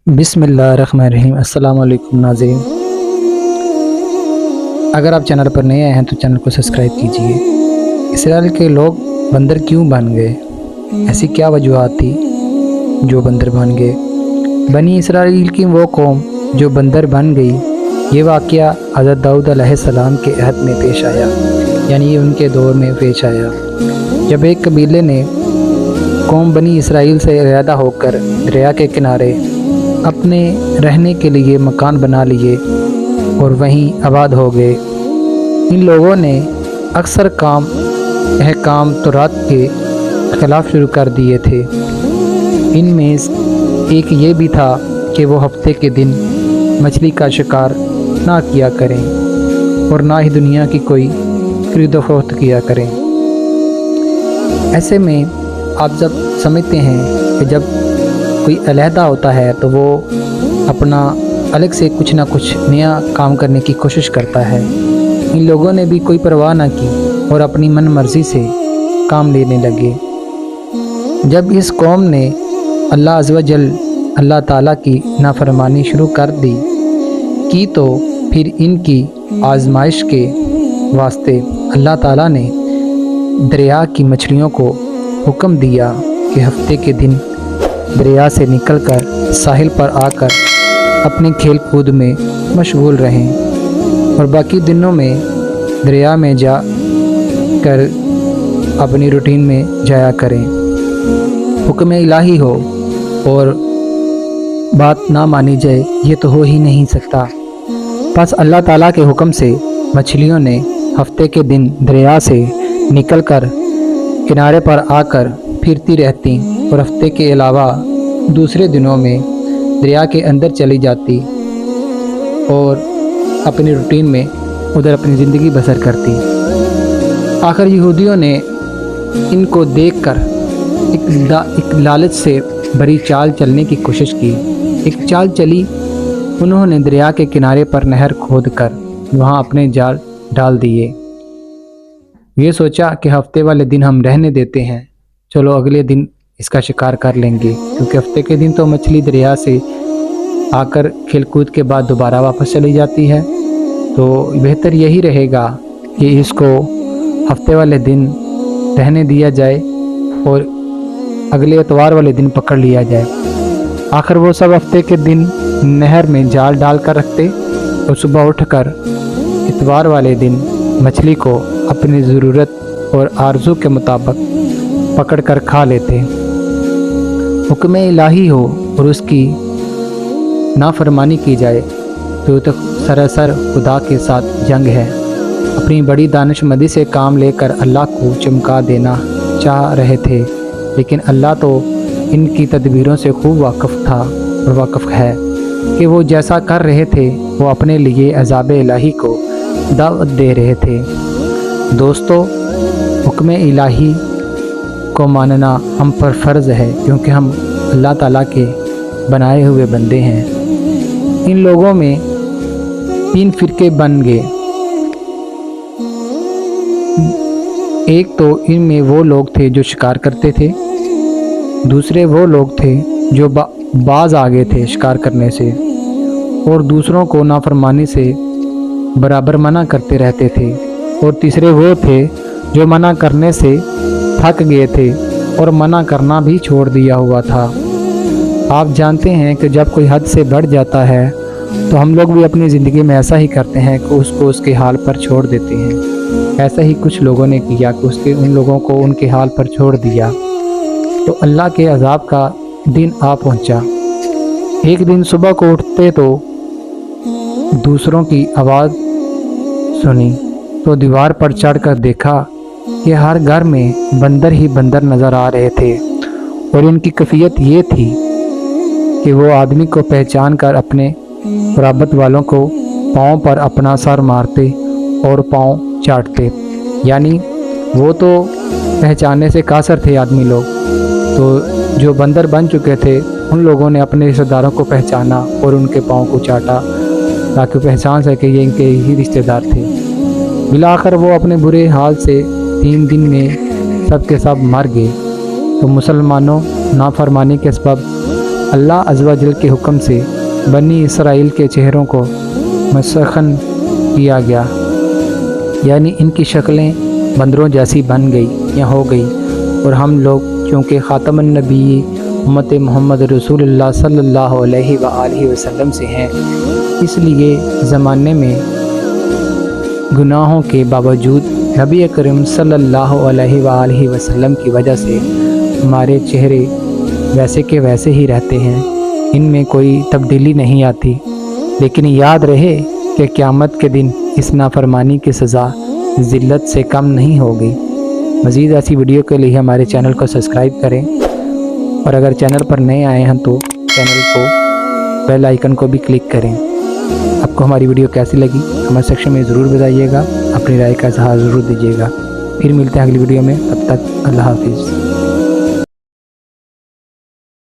بسم اللہ الرحمن الرحیم۔ السلام علیکم ناظرین، اگر آپ چینل پر نئے آئے ہیں تو چینل کو سبسکرائب کیجئے۔ اسرائیل کے لوگ بندر کیوں بن گئے؟ ایسی کیا وجوہات تھی جو بندر بن گئے؟ بنی اسرائیل کی وہ قوم جو بندر بن گئی، یہ واقعہ حضرت داؤد علیہ السلام کے عہد میں پیش آیا، یعنی ان کے دور میں پیش آیا، جب ایک قبیلے نے قوم بنی اسرائیل سے علیحدہ ہو کر دریا کے کنارے اپنے رہنے کے لیے مکان بنا لیے اور وہیں آباد ہو گئے۔ ان لوگوں نے اکثر احکام تورات کے خلاف شروع کر دیے تھے۔ ان میں ایک یہ بھی تھا کہ وہ ہفتے کے دن مچھلی کا شکار نہ کیا کریں اور نہ ہی دنیا کی کوئی خرید و فروخت کیا کریں۔ ایسے میں آپ جب سمجھتے ہیں کہ جب کوئی علیحدہ ہوتا ہے تو وہ اپنا الگ سے کچھ نہ کچھ نیا کام کرنے کی کوشش کرتا ہے۔ ان لوگوں نے بھی کوئی پرواہ نہ کی اور اپنی من مرضی سے کام لینے لگے۔ جب اس قوم نے اللہ عز و جل اللہ تعالیٰ کی نافرمانی شروع کر دی تو پھر ان کی آزمائش کے واسطے اللہ تعالیٰ نے دریا کی مچھلیوں کو حکم دیا کہ ہفتے کے دن دریا سے نکل کر ساحل پر آ کر اپنے کھیل کود میں مشغول رہیں اور باقی دنوں میں دریا میں جا کر اپنی روٹین میں جایا کریں۔ حکم الہی ہو اور بات نہ مانی جائے، یہ تو ہو ہی نہیں سکتا۔ بس اللہ تعالیٰ کے حکم سے مچھلیوں نے ہفتے کے دن دریا سے نکل کر کنارے پر آ کر پھرتی رہتی اور ہفتے کے علاوہ دوسرے دنوں میں دریا کے اندر چلی جاتی اور اپنی روٹین میں ادھر اپنی زندگی بسر کرتی۔ آخر یہودیوں نے ان کو دیکھ کر ایک لالچ سے بڑی چال چلنے کی کوشش کی۔ ایک چال چلی، انہوں نے دریا کے کنارے پر نہر کھود کر وہاں اپنے جال ڈال دیے۔ یہ سوچا کہ ہفتے والے دن ہم رہنے دیتے ہیں، چلو اگلے دن اس کا شکار کر لیں گے، کیونکہ ہفتے کے دن تو مچھلی دریا سے آ کر کھیل کود کے بعد دوبارہ واپس چلی جاتی ہے، تو بہتر یہی رہے گا کہ اس کو ہفتے والے دن رہنے دیا جائے اور اگلے اتوار والے دن پکڑ لیا جائے۔ آخر وہ سب ہفتے کے دن نہر میں جال ڈال کر رکھتے اور صبح اٹھ کر اتوار والے دن مچھلی کو اپنی ضرورت اور آرزو کے مطابق پکڑ کر کھا لیتے۔ حکم الہی ہو اور اس کی نافرمانی کی جائے تو سراسر خدا کے ساتھ جنگ ہے۔ اپنی بڑی دانش مندی سے کام لے کر اللہ کو چمکا دینا چاہ رہے تھے، لیکن اللہ تو ان کی تدبیروں سے خوب واقف تھا اور واقف ہے کہ وہ جیسا کر رہے تھے وہ اپنے لیے عذاب الہی کو دعوت دے رہے تھے۔ دوستو، حکم الہی کو ماننا ہم پر فرض ہے، کیونکہ ہم اللہ تعالیٰ کے بنائے ہوئے بندے ہیں۔ ان لوگوں میں 3 فرقے بن گئے۔ ایک تو ان میں وہ لوگ تھے جو شکار کرتے تھے، دوسرے وہ لوگ تھے جو باز آگے تھے شکار کرنے سے اور دوسروں کو نافرمانی سے برابر منع کرتے رہتے تھے، اور تیسرے وہ تھے جو منع کرنے سے تھک گئے تھے اور منع کرنا بھی چھوڑ دیا ہوا تھا۔ آپ جانتے ہیں کہ جب کوئی حد سے بڑھ جاتا ہے تو ہم لوگ بھی اپنی زندگی میں ایسا ہی کرتے ہیں کہ اس کو اس کے حال پر چھوڑ دیتے ہیں۔ ایسا ہی کچھ لوگوں نے کیا کہ ان لوگوں کو ان کے حال پر چھوڑ دیا، تو اللہ کے عذاب کا دن آ پہنچا۔ ایک دن صبح کو اٹھتے تو دوسروں کی آواز سنی تو دیوار پر چڑھ کر دیکھا کہ ہر گھر میں بندر ہی بندر نظر آ رہے تھے، اور ان کی کیفیت یہ تھی کہ وہ آدمی کو پہچان کر اپنے قرابت والوں کو پاؤں پر اپنا سر مارتے اور پاؤں چاٹتے، یعنی وہ تو پہچاننے سے قاصر تھے آدمی لوگ، تو جو بندر بن چکے تھے ان لوگوں نے اپنے رشتہ داروں کو پہچانا اور ان کے پاؤں کو چاٹا تاکہ پہچان سکے یہ ان کے ہی رشتہ دار تھے۔ بالآخر وہ اپنے برے حال سے 3 دن میں سب کے سب مر گئے۔ تو مسلمانوں، نافرمانی کے سبب اللہ عز و جل کے حکم سے بنی اسرائیل کے چہروں کو مسخن کیا گیا، یعنی ان کی شکلیں بندروں جیسی بن گئی یا ہو گئی، اور ہم لوگ چونکہ خاتم النبی امت محمد رسول اللہ صلی اللہ علیہ وآلہ وسلم سے ہیں، اس لیے زمانے میں گناہوں کے باوجود نبی اکرم صلی اللہ علیہ وآلہ وسلم کی وجہ سے ہمارے چہرے ویسے کے ویسے ہی رہتے ہیں، ان میں کوئی تبدیلی نہیں آتی۔ لیکن یاد رہے کہ قیامت کے دن اس نافرمانی کی سزا ذلت سے کم نہیں ہوگی۔ مزید ایسی ویڈیو کے لیے ہمارے چینل کو سبسکرائب کریں، اور اگر چینل پر نئے آئے ہیں تو چینل کو بیل آئیکن کو بھی کلک کریں۔ آپ کو ہماری ویڈیو کیسی لگی کمنٹ سیکشن میں ضرور بتائیے گا، اپنی رائے کا اظہار ضرور دیجیے گا۔ پھر ملتے ہیں اگلی ویڈیو میں، تب تک اللہ حافظ۔